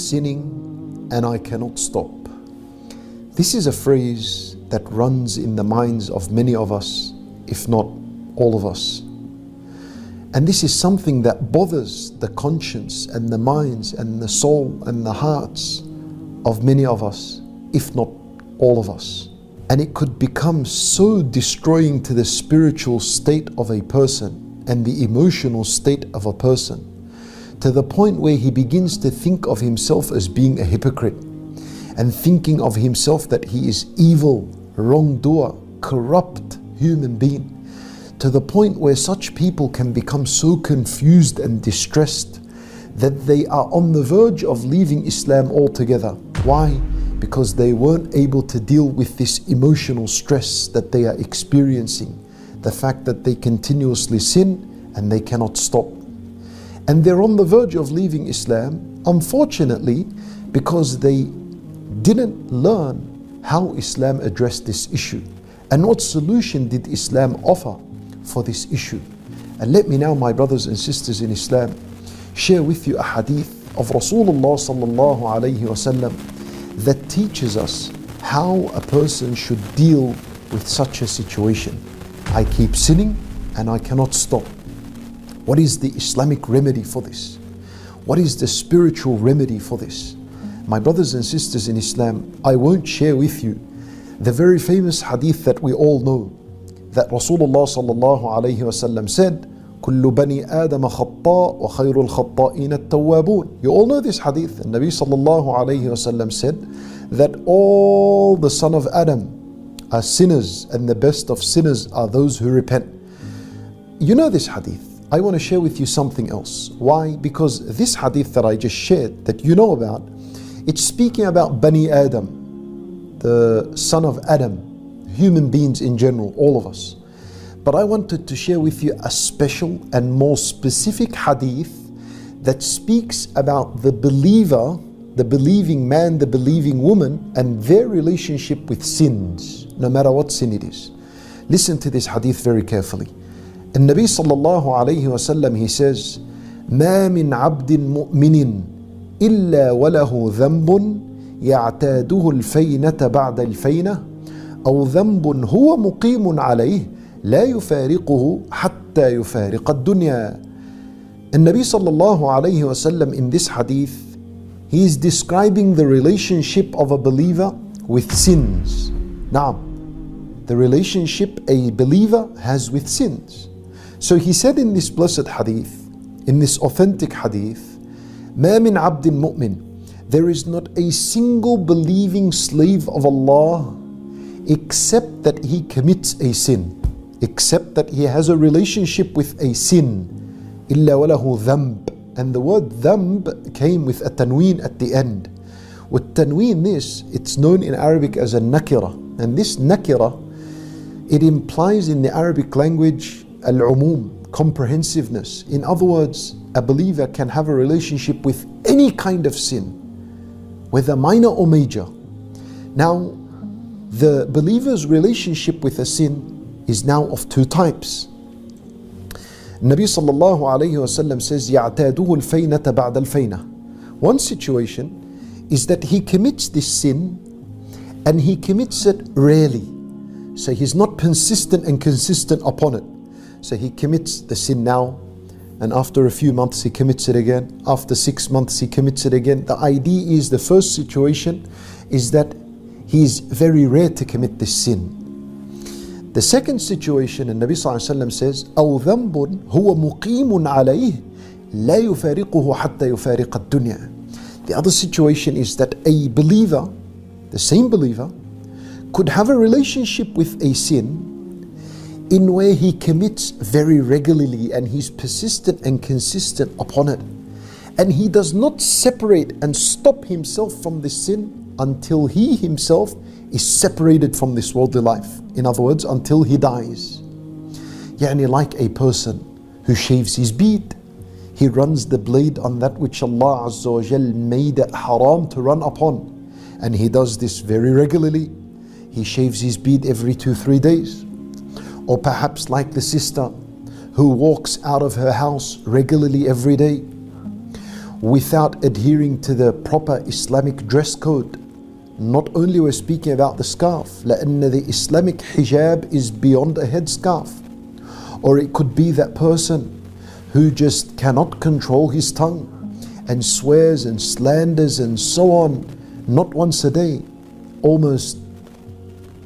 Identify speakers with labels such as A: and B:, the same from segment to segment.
A: sinning and I cannot stop. This is a phrase that runs in the minds of many of us, if not all of us. And this is something that bothers the conscience and the minds and the soul and the hearts of many of us, if not all of us. And it could become so destroying to the spiritual state of a person and the emotional state of a person, to the point where he begins to think of himself as being a hypocrite and thinking of himself that he is evil, wrongdoer, corrupt human being, to the point where such people can become so confused and distressed that they are on the verge of leaving Islam altogether. Why? Because they weren't able to deal with this emotional stress that they are experiencing, the fact that they continuously sin and they cannot stop. And they're on the verge of leaving Islam, unfortunately, because they didn't learn how Islam addressed this issue and what solution did Islam offer for this issue. And let me now, my brothers and sisters in Islam, share with you a hadith of Rasulullah sallallahu alayhi wasallam that teaches us how a person should deal with such a situation. I keep sinning and I cannot stop. What is the Islamic remedy for this? What is the spiritual remedy for this? My brothers and sisters in Islam, I won't share with you the very famous hadith that we all know, that Rasulullah sallallahu alayhi wasallam said, كل بني آدم خطاء وخير الخطائين التوابون. You all know this hadith. And Nabi sallallahu alayhi wasallam said that all the son of Adam are sinners and the best of sinners are those who repent. You know this hadith. I want to share with you something else. Why? Because this hadith that I just shared, that you know about, it's speaking about Bani Adam, the son of Adam, human beings in general, all of us. But I wanted to share with you a special and more specific hadith that speaks about the believer, the believing man, the believing woman, and their relationship with sins, no matter what sin it is. Listen to this hadith very carefully. And Nabi sallallahu alayhi wasallam, he says, ما من عبد مؤمن إلا وله ذنب يعتاده الفينة بعد الفينة أو ذنب هو مقيم عليه لا يفارقه حتى يفارق الدنيا. And Nabi sallallahu alayhi wasallam in this hadith, he is describing the relationship of a believer with sins. Now, the relationship a believer has with sins. So he said in this blessed hadith, in this authentic hadith, ما من عبد مؤمن, there is not a single believing slave of Allah except that he commits a sin, except that he has a relationship with a sin. إلا وله ذنب. And the word ذنب came with a tanween at the end. With tanween, this, it's known in Arabic as a nakira. And this nakira, it implies in the Arabic language al-umum, comprehensiveness. In other words, a believer can have a relationship with any kind of sin, whether minor or major. Now, the believer's relationship with a sin is now of two types. Nabi sallallahu alayhi wasallam says, يَعْتَادُهُ الْفَيْنَةَ بَعْدَ الْفَيْنَةِ. One situation is that he commits this sin and he commits it rarely. So he's not persistent and consistent upon it. So he commits the sin now, and after a few months he commits it again. After 6 months he commits it again. The idea is, the first situation is that he is very rare to commit this sin. The second situation, and Nabi sallallahu alaihi wasallam says, أو ذنب هو مقيم عليه لا يفارقه حتى يفارق الدنيا. The other situation is that a believer, the same believer, could have a relationship with a sin in where he commits very regularly and he's persistent and consistent upon it. And he does not separate and stop himself from this sin until he himself is separated from this worldly life. In other words, until he dies. Yani like a person who shaves his beard, he runs the blade on that which Allah Azza wa Jal made it haram to run upon. And he does this very regularly. He shaves his beard every 2-3 days. Or perhaps like the sister who walks out of her house regularly every day. without adhering to the proper Islamic dress code. Not only we're speaking about the scarf, لأن the Islamic hijab is beyond a headscarf. Or it could be that person who just cannot control his tongue and swears and slanders and so on, not once a day, almost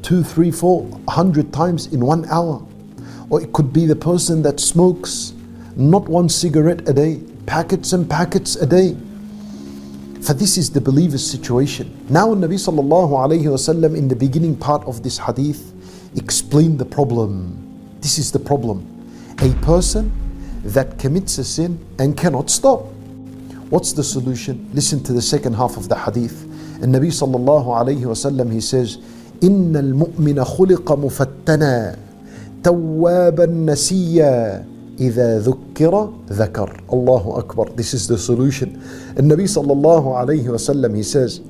A: 2, 3, 4, 100 times in 1 hour. Or it could be the person that smokes not one cigarette a day, packets and packets a day. For this is the believer's situation. Now Nabi sallallahu alayhi wasallam in the beginning part of this hadith explained the problem. This is the problem. A person that commits a sin and cannot stop. What's the solution? Listen to the second half of the hadith. And Nabi sallallahu alayhi wasallam, he says, إِنَّ الْمُؤْمِنَ خُلِقَ مُفَتَّنًا تَوَّابًا نَسِيًّا إِذَا ذُكِّرَ ذَكَرَ. Allahu Akbar. This is the solution. And Nabi sallallahu alayhi wasallam, he says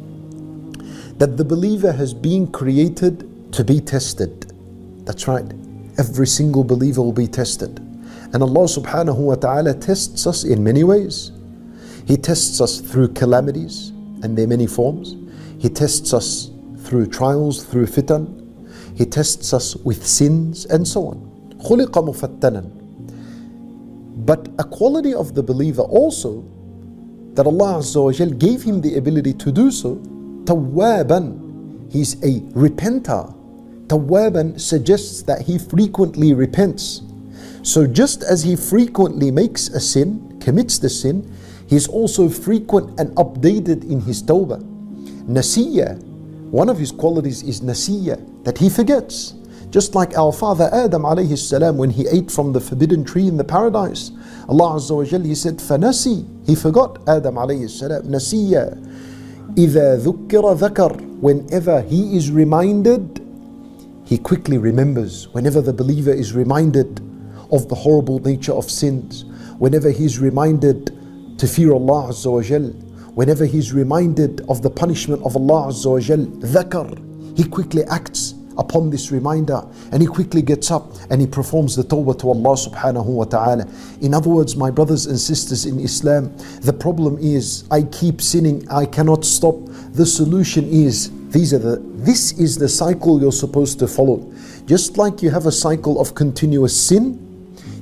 A: that the believer has been created to be tested. That's right. Every single believer will be tested. And Allah subhanahu wa ta'ala tests us in many ways. He tests us through calamities and their many forms. He tests us through trials, through fitan. He tests us with sins and so on. خُلِقَ مُفَتَّنًا. But a quality of the believer also, that Allah Azza wa Jal gave him the ability to do so, tawwaban. He's a repenter. Tawwaban suggests that he frequently repents. So just as he frequently makes a sin, commits the sin, he's also frequent and updated in his tawbah. Nasiya, one of his qualities is nasiya, that he forgets. Just like our father Adam alayhi salam, when he ate from the forbidden tree in the paradise, Allah Azza wa Jal, he said, فَنَسِي. He forgot, Adam alayhi salam, nasiya. إِذَا ذُكِّرَ ذَكَرَ. Whenever he is reminded, he quickly remembers. Whenever the believer is reminded of the horrible nature of sins, whenever he's reminded to fear Allah Azza wa Jal, whenever he's reminded of the punishment of Allah Azza wa Jal, ذَكَرَ. He quickly acts upon this reminder, and he quickly gets up and he performs the tawbah to Allah subhanahu wa ta'ala. In other words, my brothers and sisters in Islam, the problem is I keep sinning, I cannot stop. The solution is this is the cycle you're supposed to follow. Just like you have a cycle of continuous sin,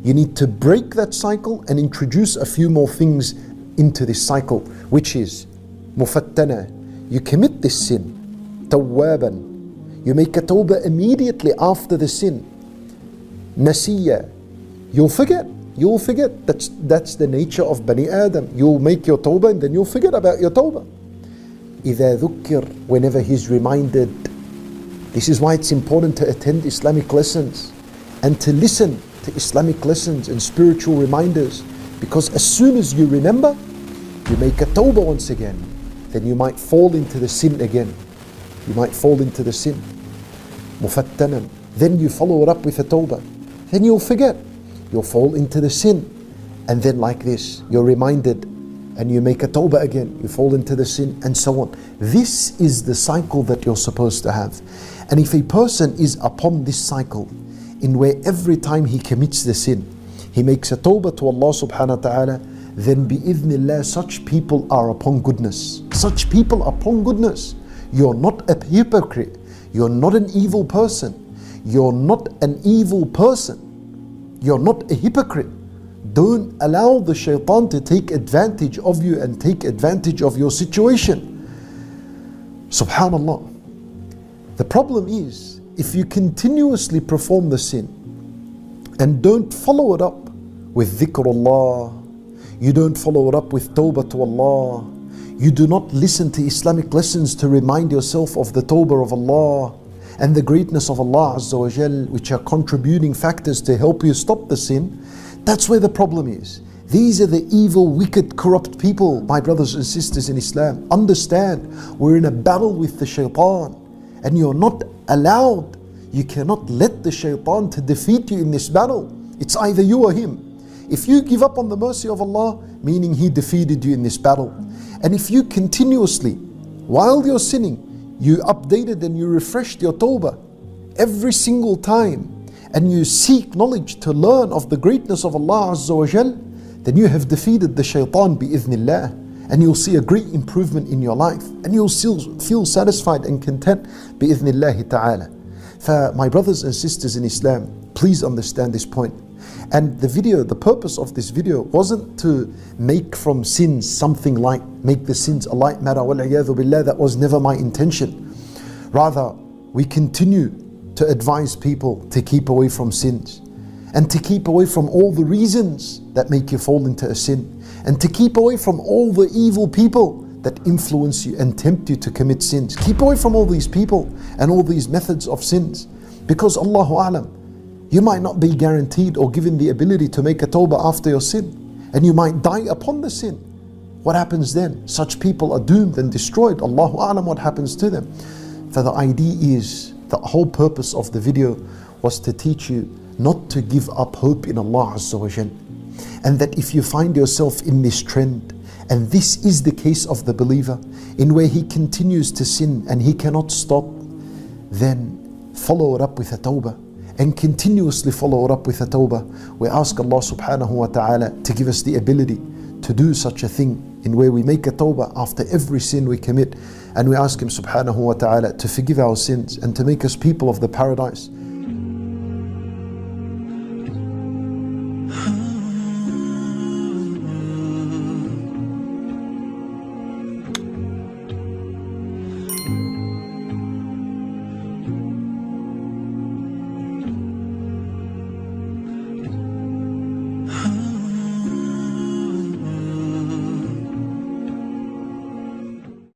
A: you need to break that cycle and introduce a few more things into this cycle, which is mufattana. You commit this sin, tawwaban. You make a tawbah immediately after the sin. Nasiya. You'll forget. That's the nature of Bani Adam. You'll make your tawbah and then you'll forget about your tawbah. إِذَا ذُكِّرْ. Whenever he's reminded. This is why it's important to attend Islamic lessons and to listen to Islamic lessons and spiritual reminders. Because as soon as you remember, you make a tawbah once again, then you might fall into the sin again. You might fall into the sin. Mufattanan. Then you follow it up with a tawbah. Then you'll forget. You'll fall into the sin. And then like this, you're reminded and you make a tawbah again. You fall into the sin and so on. This is the cycle that you're supposed to have. And if a person is upon this cycle, in where every time he commits the sin, he makes a tawbah to Allah subhanahu wa ta'ala, then bi'idhnillah, such people are upon goodness. Such people are upon goodness. You're not a hypocrite. You're not an evil person. You're not an evil person. You're not a hypocrite. Don't allow the shaitan to take advantage of you and take advantage of your situation. Subhanallah. The problem is, if you continuously perform the sin and don't follow it up with dhikrullah, you don't follow it up with tawbah to Allah, you do not listen to Islamic lessons to remind yourself of the tawbah of Allah and the greatness of Allah Azza wa Jal, which are contributing factors to help you stop the sin, that's where the problem is. These are the evil, wicked, corrupt people, my brothers and sisters in Islam. Understand, we're in a battle with the shaitan, and you're not allowed, you cannot let the shaitan to defeat you in this battle. It's either you or him. If you give up on the mercy of Allah, meaning he defeated you in this battle. And if you continuously, while you're sinning, you updated and you refreshed your tawbah every single time, and you seek knowledge to learn of the greatness of Allah Azza wa Jal, then you have defeated the shaitan bi'idhnillah. and you'll see a great improvement in your life, and you'll still feel satisfied and content bi'idhnillahi ta'ala. For my brothers and sisters in Islam, please understand this point. And the purpose of this video wasn't to make from sins something light, make the sins a light matter. Wal-'iyadhu billah, that was never my intention. Rather, we continue to advise people to keep away from sins, and to keep away from all the reasons that make you fall into a sin, and to keep away from all the evil people that influence you and tempt you to commit sins. Keep away from all these people and all these methods of sins, because Allahu A'lam, you might not be guaranteed or given the ability to make a tawbah after your sin, and you might die upon the sin. What happens then? Such people are doomed and destroyed. Allahu A'lam what happens to them. For the idea is, the whole purpose of the video was to teach you not to give up hope in Allah Azza wa Jal. And that if you find yourself in this trend, and this is the case of the believer, in where he continues to sin and he cannot stop, then follow it up with a tawbah, and continuously follow it up with a tawbah. We ask Allah subhanahu wa ta'ala to give us the ability to do such a thing, in where we make a tawbah after every sin we commit, and we ask Him subhanahu wa ta'ala to forgive our sins and to make us people of the paradise.